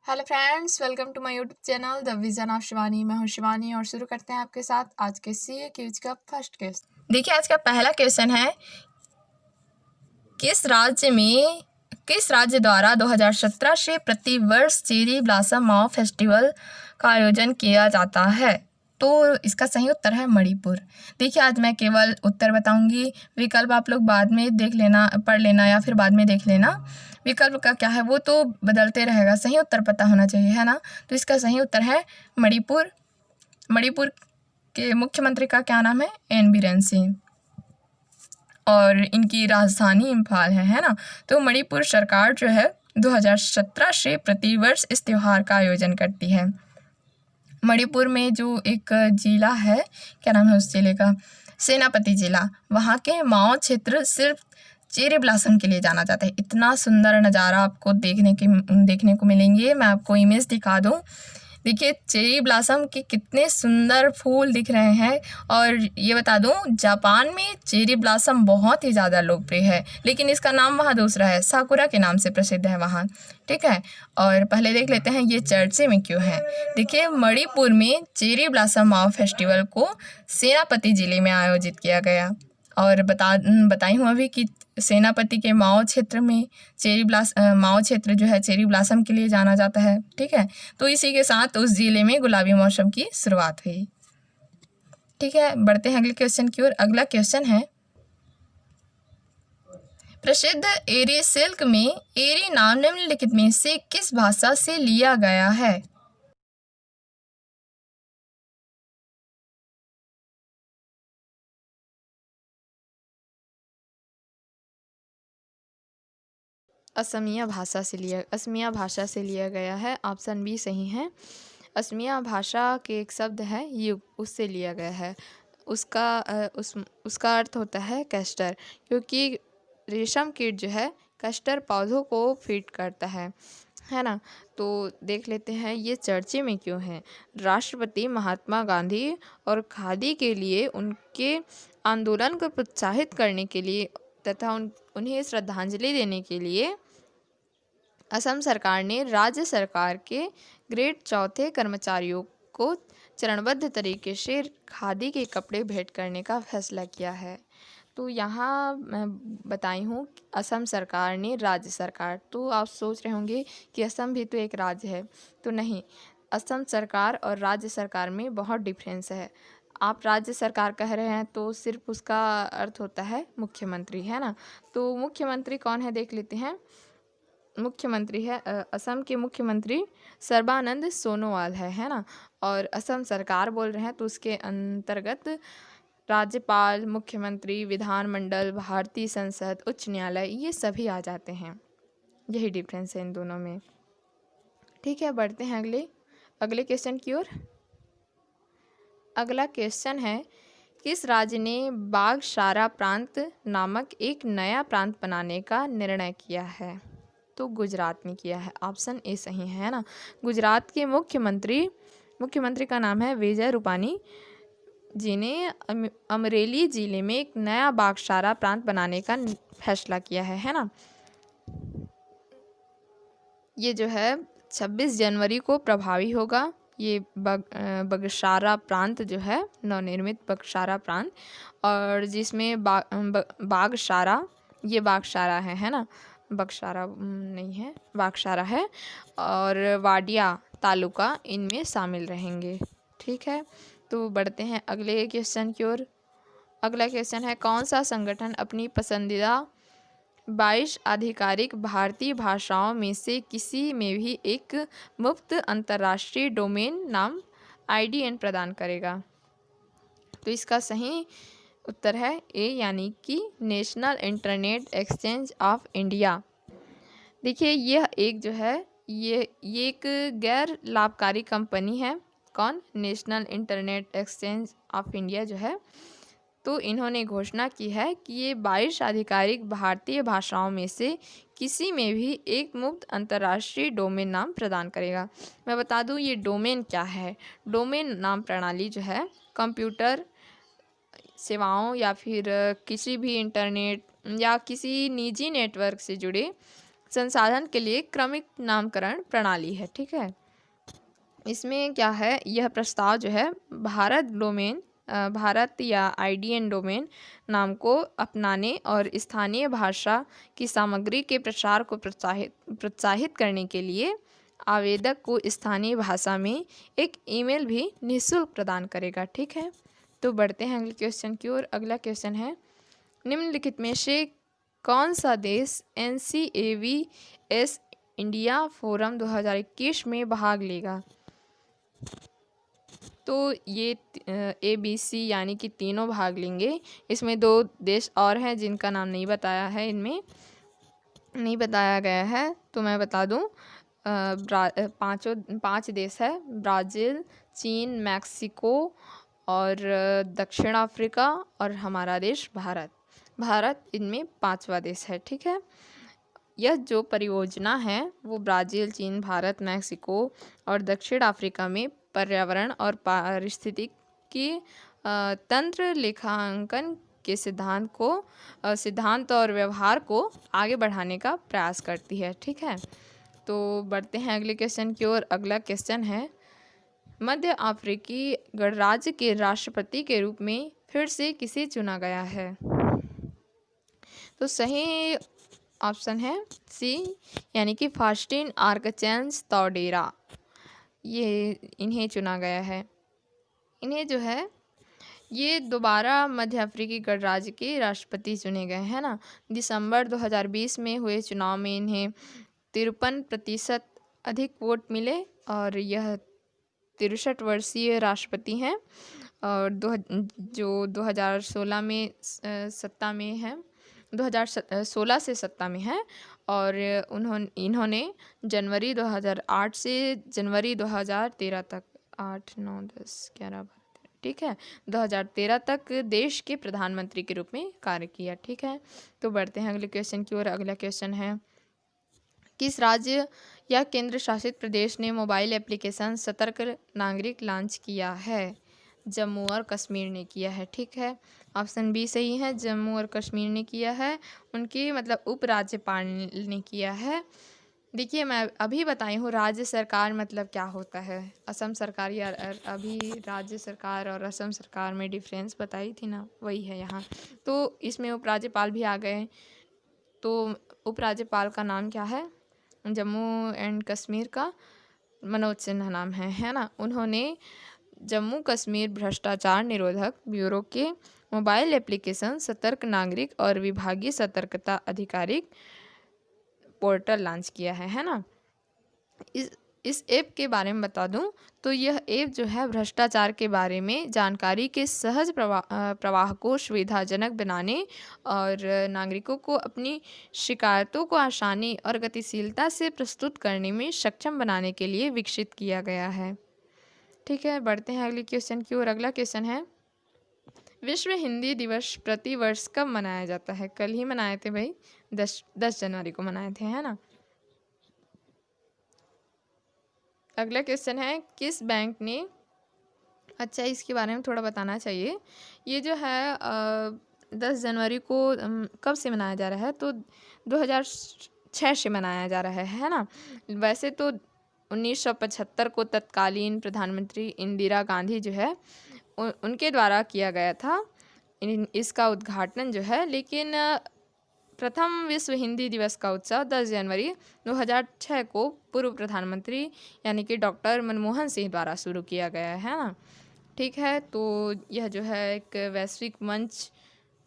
Hello friends, welcome to my YouTube channel the vision of Shivani. मैं हूं शिवानी और शुरू करते हैं आपके साथ आज के सीए क्विज का फर्स्ट क्वेश्चन। देखिए, आज का पहला क्वेश्चन है, किस राज्य द्वारा 2017 से प्रति वर्ष चेरी ब्लॉसम ऑफ फेस्टिवल का आयोजन किया जाता है? तो इसका सही उत्तर है मणिपुर। देखिए, आज मैं केवल उत्तर बताऊंगी, विकल्प आप लोग बाद में देख लेना, पढ़ लेना या फिर बाद में देख लेना। विकल्प का क्या है वो तो बदलते रहेगा, सही उत्तर पता होना चाहिए, है ना। तो इसका सही उत्तर है मणिपुर। मणिपुर के मुख्यमंत्री का क्या नाम है? एन बीरेन सिंह, और इनकी राजधानी इम्फाल है ना। तो मणिपुर सरकार जो है 2017 से प्रतिवर्ष इस त्यौहार का आयोजन करती है। मणिपुर में जो एक जिला है, क्या नाम है उस जिले का? सेनापति जिला। वहाँ के माओ क्षेत्र सिर्फ चेरी ब्लॉसम के लिए जाना जाता है। इतना सुंदर नज़ारा आपको देखने को मिलेंगे। मैं आपको इमेज दिखा दूँ। देखिए, चेरी ब्लॉसम के कितने सुंदर फूल दिख रहे हैं। और ये बता दूं, जापान में चेरी ब्लॉसम बहुत ही ज़्यादा लोकप्रिय है, लेकिन इसका नाम वहाँ दूसरा है, साकुरा के नाम से प्रसिद्ध है वहाँ। ठीक है, और पहले देख लेते हैं ये चर्चे में क्यों है। देखिए, मणिपुर में चेरी ब्लॉसम माओ फेस्टिवल को सेनापति जिले में आयोजित किया गया। और बताई हूँ अभी कि सेनापति के माओ क्षेत्र में माओ क्षेत्र जो है चेरी ब्लॉसम के लिए जाना जाता है। ठीक है, तो इसी के साथ उस जिले में गुलाबी मौसम की शुरुआत हुई। ठीक है, बढ़ते हैं अगले क्वेश्चन की ओर। अगला क्वेश्चन है, प्रसिद्ध एरी सिल्क में एरी नाम निम्नलिखित में से किस भाषा से लिया गया है? असमिया भाषा से लिया गया है। ऑप्शन बी सही है। असमिया भाषा के एक शब्द है युग, उससे लिया गया है। उसका अर्थ होता है कैस्टर, क्योंकि रेशम कीट जो है कैस्टर पौधों को फीड करता है ना। तो देख लेते हैं ये चर्चे में क्यों है। राष्ट्रपति महात्मा गांधी और खादी के लिए उनके आंदोलन को प्रोत्साहित करने के लिए तथा उन्हें श्रद्धांजलि देने के लिए असम सरकार ने राज्य सरकार के ग्रेड चौथे कर्मचारियों को चरणबद्ध तरीके से खादी के कपड़े भेंट करने का फैसला किया है। तो यहाँ मैं बताई हूँ असम सरकार ने राज्य सरकार। तो आप सोच रहे होंगे कि असम भी तो एक राज्य है। तो नहीं, असम सरकार और राज्य सरकार में बहुत डिफरेंस है। आप राज्य सरकार कह रहे हैं तो सिर्फ उसका अर्थ होता है मुख्यमंत्री, है ना। तो मुख्यमंत्री कौन है देख लेते हैं। मुख्यमंत्री है असम के मुख्यमंत्री सर्बानंद सोनोवाल है ना। और असम सरकार बोल रहे हैं तो उसके अंतर्गत राज्यपाल, मुख्यमंत्री, विधानमंडल, भारतीय संसद, उच्च न्यायालय, ये सभी आ जाते हैं। यही डिफरेंस है इन दोनों में। ठीक है, बढ़ते हैं अगले क्वेश्चन की ओर। अगला क्वेश्चन है, किस राज्य ने बागशारा प्रांत नामक एक नया प्रांत बनाने का निर्णय किया है? तो गुजरात ने किया है। ऑप्शन ए सही है ना। गुजरात के मुख्यमंत्री का नाम है विजय रूपानी, जिन्हें अमरेली जिले में एक नया बागशारा प्रांत बनाने का फैसला किया है ना। ये जो है 26 जनवरी को प्रभावी होगा। ये बगशारा प्रांत जो है नवनिर्मित बगशारा प्रांत, और जिसमें बागशारा, ये बागशारा है ना, बगशारा नहीं है, बागशारा है, और वाडिया तालुका इनमें शामिल रहेंगे। ठीक है, तो बढ़ते हैं अगले क्वेश्चन की ओर। अगला क्वेश्चन है, कौन सा संगठन अपनी पसंदीदा 22 आधिकारिक भारतीय भाषाओं में से किसी में भी एक मुफ्त अंतर्राष्ट्रीय डोमेन नाम IDN प्रदान करेगा? तो इसका सही उत्तर है ए, यानी कि national internet exchange of India. देखिए, यह एक जो है ये एक गैर लाभकारी कंपनी है। कौन? National internet exchange of India जो है। तो इन्होंने घोषणा की है कि ये 22 आधिकारिक भारतीय भाषाओं में से किसी में भी एक मुफ्त अंतर्राष्ट्रीय डोमेन नाम प्रदान करेगा। मैं बता दूं ये डोमेन क्या है। डोमेन नाम प्रणाली जो है कंप्यूटर सेवाओं या फिर किसी भी इंटरनेट या किसी निजी नेटवर्क से जुड़े संसाधन के लिए क्रमिक नामकरण प्रणाली है। ठीक है, इसमें क्या है, यह प्रस्ताव जो है भारत या आईडीएन डोमेन नाम को अपनाने और स्थानीय भाषा की सामग्री के प्रसार को प्रोत्साहित करने के लिए आवेदक को स्थानीय भाषा में एक ईमेल भी निःशुल्क प्रदान करेगा। ठीक है, तो बढ़ते हैं अगले क्वेश्चन की ओर। अगला क्वेश्चन है, निम्नलिखित में से कौन सा देश NCAVS इंडिया फोरम 2021 में भाग लेगा? तो ये ABC यानी कि तीनों भाग लेंगे। इसमें 2 देश और हैं जिनका नाम नहीं बताया है, इनमें नहीं बताया गया है, तो मैं बता दूं। 5 देश है, ब्राज़ील, चीन, मैक्सिको और दक्षिण अफ्रीका और हमारा देश भारत इनमें 5वां देश है। ठीक है, यह जो परियोजना है वो ब्राज़ील, चीन, भारत, मैक्सिको और दक्षिण अफ्रीका में पर्यावरण और पारिस्थितिकी तंत्र लेखांकन के सिद्धांत और व्यवहार को आगे बढ़ाने का प्रयास करती है। ठीक है, तो बढ़ते हैं अगले क्वेश्चन की ओर। अगला क्वेश्चन है, मध्य अफ्रीकी गणराज्य के राष्ट्रपति के रूप में फिर से किसे चुना गया है? तो सही ऑप्शन है सी, यानी कि फास्टिन आर्कचेंस टोडेरा, ये इन्हें चुना गया है। इन्हें जो है ये दोबारा मध्य अफ्रीकी गणराज्य के राष्ट्रपति चुने गए हैं ना। दिसंबर 2020 में हुए चुनाव में इन्हें 53% अधिक वोट मिले और यह 63 वर्षीय राष्ट्रपति हैं और जो 2016 में सत्ता में है, 2016 से सत्ता में है और इन्होंने जनवरी 2008 से जनवरी 2013 तक 8, 9, 10, 11, 12, ठीक है, 2013 तक देश के प्रधानमंत्री के रूप में कार्य किया। ठीक है, तो बढ़ते हैं अगले क्वेश्चन की ओर। अगला क्वेश्चन है, किस राज्य या केंद्र शासित प्रदेश ने मोबाइल एप्लीकेशन सतर्क नागरिक लॉन्च किया है? जम्मू और कश्मीर ने किया है। ठीक है, ऑप्शन बी सही है, जम्मू और कश्मीर ने किया है, उनकी मतलब उपराज्यपाल ने किया है। देखिए, मैं अभी बताई हूँ राज्य सरकार मतलब क्या होता है। असम सरकार या अभी राज्य सरकार और असम सरकार में डिफरेंस बताई थी ना, वही है यहाँ। तो इसमें उपराज्यपाल भी आ गए, तो उपराज्यपाल का नाम क्या है? जम्मू एंड कश्मीर का मनोज सिन्हा नाम है ना। उन्होंने जम्मू कश्मीर भ्रष्टाचार निरोधक ब्यूरो के मोबाइल एप्लीकेशन सतर्क नागरिक और विभागीय सतर्कता आधिकारिक पोर्टल लॉन्च किया है ना। इस ऐप के बारे में बता दूं तो यह ऐप जो है भ्रष्टाचार के बारे में जानकारी के सहज प्रवाह को सुविधाजनक बनाने और नागरिकों को अपनी शिकायतों को आसानी और गतिशीलता से प्रस्तुत करने में सक्षम बनाने के लिए विकसित किया गया है। ठीक है, बढ़ते हैं अगले क्वेश्चन की ओर। अगला क्वेश्चन है, विश्व हिंदी दिवस प्रति वर्ष कब मनाया जाता है? कल ही मनाए थे भाई, 10 जनवरी को मनाए थे, है ना। अगला क्वेश्चन है, किस बैंक ने, अच्छा इसके बारे में थोड़ा बताना चाहिए। ये जो है 10 जनवरी को कब से मनाया जा रहा है? तो 2006 से मनाया जा रहा है ना। वैसे तो 1975 को तत्कालीन प्रधानमंत्री इंदिरा गांधी जो है उनके द्वारा किया गया था इसका उद्घाटन जो है, लेकिन प्रथम विश्व हिंदी दिवस का उत्सव 10 जनवरी 2006 को पूर्व प्रधानमंत्री यानी कि डॉक्टर मनमोहन सिंह द्वारा शुरू किया गया है ना। ठीक है, तो यह जो है एक वैश्विक मंच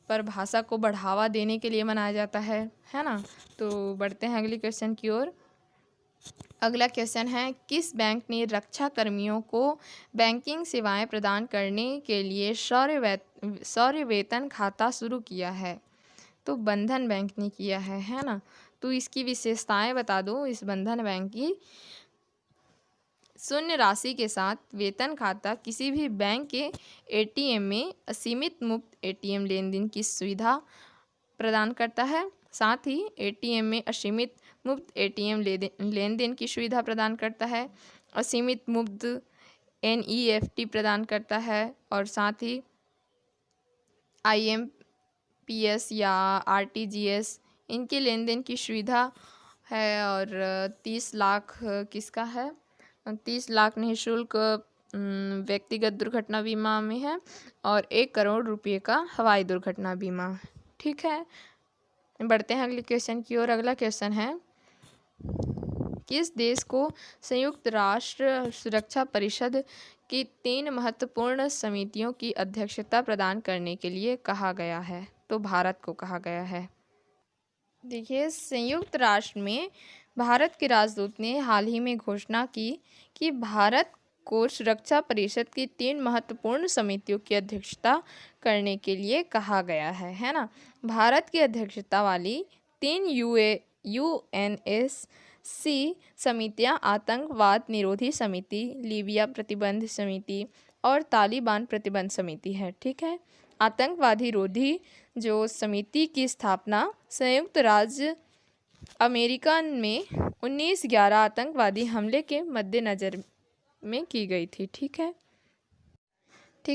पर भाषा को बढ़ावा देने के लिए मनाया जाता है ना। तो बढ़ते हैं अगले क्वेश्चन की ओर। अगला क्वेश्चन है, किस बैंक ने रक्षा कर्मियों को बैंकिंग सेवाएं प्रदान करने के लिए शौर्य वेतन खाता शुरू किया है? तो बंधन बैंक ने किया है ना। तो इसकी विशेषताएं बता दो इस बंधन बैंक की। शून्य राशि के साथ वेतन खाता किसी भी बैंक के ATM में असीमित मुफ्त ATM लेन देन की सुविधा प्रदान करता है। साथ ही ATM में असीमित मुफ्त ATM लेन देन की सुविधा प्रदान करता है, असीमित मुफ्त NEFT प्रदान करता है और साथ ही IMPS या RTGS इनके लेन देन की सुविधा है और 30 लाख किसका है? 30 लाख निःशुल्क व्यक्तिगत दुर्घटना बीमा में है और 1 करोड़ रुपये का हवाई दुर्घटना बीमा। ठीक है, बढ़ते हैं अगले क्वेश्चन की ओर। अगला क्वेश्चन है, किस देश को संयुक्त राष्ट्र सुरक्षा परिषद की 3 महत्वपूर्ण समितियों की अध्यक्षता प्रदान करने के लिए कहा गया है? तो भारत को कहा गया है। देखिए, संयुक्त राष्ट्र में भारत के राजदूत ने हाल ही में घोषणा की कि भारत को सुरक्षा परिषद की 3 महत्वपूर्ण समितियों की अध्यक्षता करने के लिए कहा गया है ना। भारत की अध्यक्षता वाली 3 यूएनएससी समितियां आतंकवाद निरोधी समिति, लीबिया प्रतिबंध समिति और तालिबान प्रतिबंध समिति है। ठीक है, आतंकवादी रोधी जो समिति की स्थापना संयुक्त राज्य अमेरिका में 19/11 आतंकवादी हमले के मद्देनज़र में की गई थी। ठीक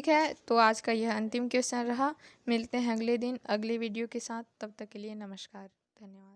है, तो आज का यह अंतिम क्वेश्चन रहा। मिलते हैं अगले दिन अगले वीडियो के साथ। तब तक के लिए नमस्कार, धन्यवाद।